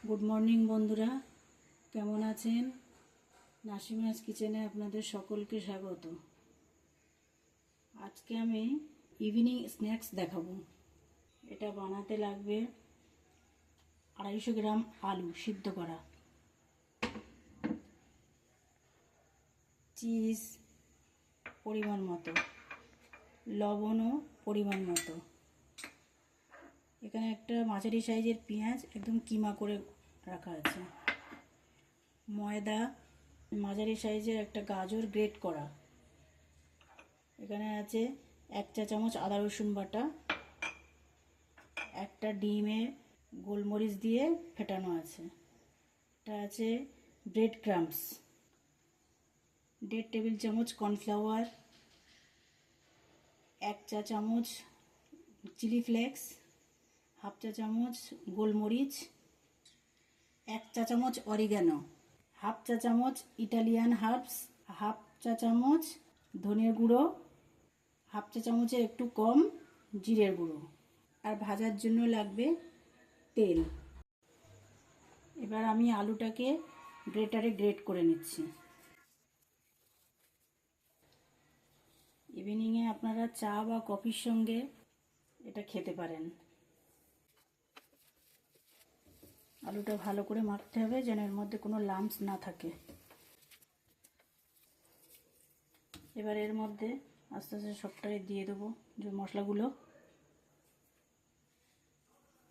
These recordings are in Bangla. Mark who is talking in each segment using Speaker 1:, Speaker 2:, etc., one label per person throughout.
Speaker 1: গুড মর্নিং বন্ধুরা, কেমন আছেন? নাসিমাস কিচেনে আপনাদের সকলকে স্বাগত। আজকে আমি ইভিনিং স্ন্যাক্স দেখাবো। এটা বানাতে লাগবে 250 গ্রাম আলু সিদ্ধ করা, চিজ পরিমাণ মতো, লবণও পরিমাণ মতো। এখানে একটা মাঝারি সাইজের পেঁয়াজ একদম কিমা করে রাখা আছে, ময়দা, মাঝারি সাইজের একটা গাজর গ্রেট করা, এখানে আছে 1 চা চামচ আদা রসুন বাটা, একটা ডিমে গোলমরিচ দিয়ে ফেটানো আছে, এটা আছে ব্রেড ক্রাম্বস, 1.5 টেবিল চামচ কর্নফ্লাওয়ার, 1 চা চামচ চিলি ফ্লেক্স, 1/2 চা চামচ গোলমরিচ, 1 চা চামচ অরিগানো, 1/2 চা চামচ ইটালিয়ান হার্বস, 1/2 চা চামচ ধনের গুঁড়ো, 1/2 চা চামচের একটু কম জিরের গুঁড়ো, আর ভাজার জন্য লাগবে তেল। এবার আমি আলুটাকে গ্রেটারে গ্রেট করে নিচ্ছি। ইভিনিংয়ে আপনারা চা বা কফির সঙ্গে এটা খেতে পারেন। আলুটা ভালো করে মাখতে হবে যেন এর মধ্যে কোনো লাম্পস না থাকে। এবার এর মধ্যে আস্তে আস্তে সবটাই দিয়ে দেবো যে মশলাগুলো,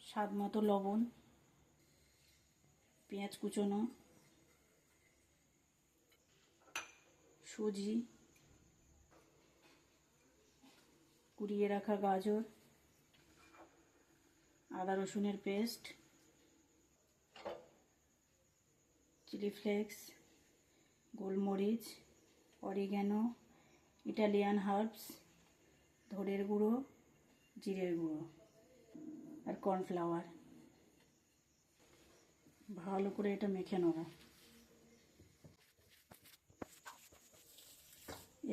Speaker 1: স্বাদ মতো লবণ, পেঁয়াজ কুচোনো, সুজি, কুড়িয়ে রাখা গাজর, আদা রসুনের পেস্ট, চিলি ফ্লেক্স, গোলমরিচ, অরিগ্যানো, ইটালিয়ান হার্বস, ধনের গুঁড়ো, জিরের গুঁড়ো আর কর্নফ্লাওয়ার। ভালো করে এটা মেখে নেব।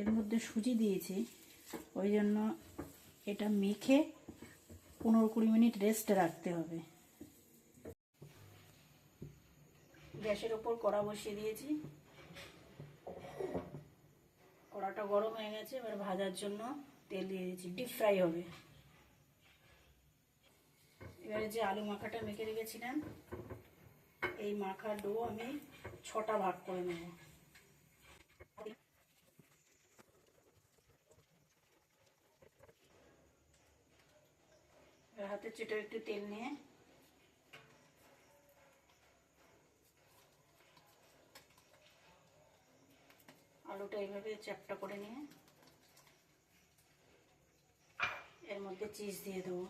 Speaker 1: এর মধ্যে সুজি দিয়েছি, ওই জন্য এটা মেখে 15-20 মিনিট রেস্টে রাখতে হবে। গ্যাসের ওপর কড়া বসিয়ে দিয়েছি, কড়াটা গরম হয়ে গেছে। এবার ভাজার জন্য তেল দিয়ে দিয়েছি, ডিপ ফ্রাই হবে। এবারে যে আলু মাখাটা মেখে রেখেছিলাম, এই মাখা ডো আমি 6টা ভাগ করে নেব। হাতে চেটে একটু তেল নিয়ে আলুটা এইভাবে চ্যাপটা করে নিয়ে এর মধ্যে চিজ দিয়ে দেবো।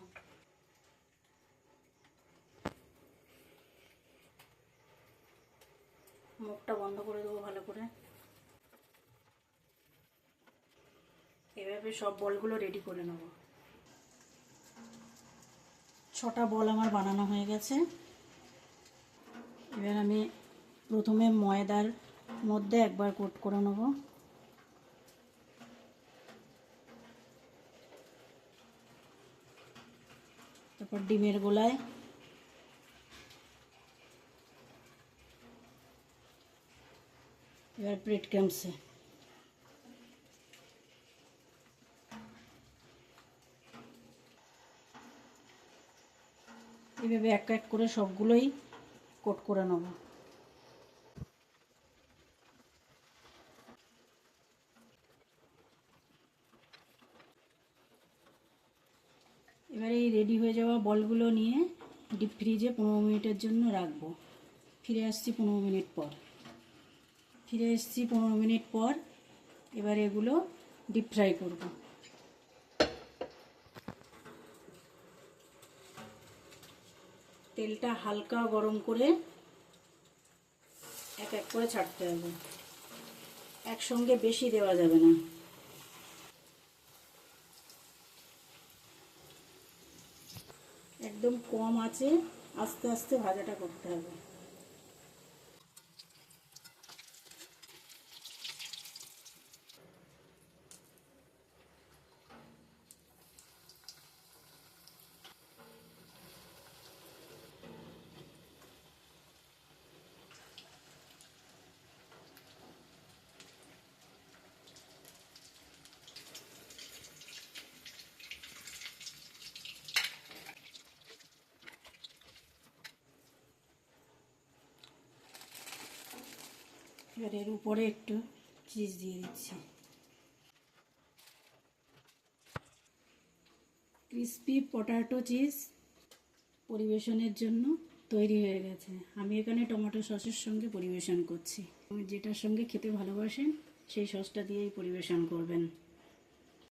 Speaker 1: মুখটা বন্ধ করে দেবো ভালো করে। এভাবে সব বলগুলো রেডি করে নেব। 6টা বল আমার বানানো হয়ে গেছে। এবার আমি প্রথমে ময়দার মধ্যে একবার কোট করে নেব, তারপর ডিমের গোলায়, এবার ব্রেড ক্রাম্বসে। এভাবে এক এক করে সবগুলোই কোট করে নেব। এবারে এই রেডি হয়ে যাওয়া বলগুলো নিয়ে ডিপ ফ্রিজে 15 মিনিটের জন্য রাখবো। ফিরে আসছি 15 মিনিট পর। 15 মিনিট পর এবার এগুলো ডিপ ফ্রাই করব। তেলটা হালকা গরম করে এক এক করে ছাড়তে হবে, একসঙ্গে বেশি দেওয়া যাবে না। একদম কম আঁচে আস্তে আস্তে ভাজাটা করতে হবে। এবার এর উপরে একটু চিজ দিয়ে দিচ্ছি। ক্রিস্পি পটাটো চিজ পরিবেশনের জন্য তৈরি হয়ে গেছে। আমি এখানে টমেটো সসের সঙ্গে পরিবেশন করছি। যেটার সঙ্গে খেতে ভালোবাসেন সেই সসটা দিয়েই পরিবেশন করবেন।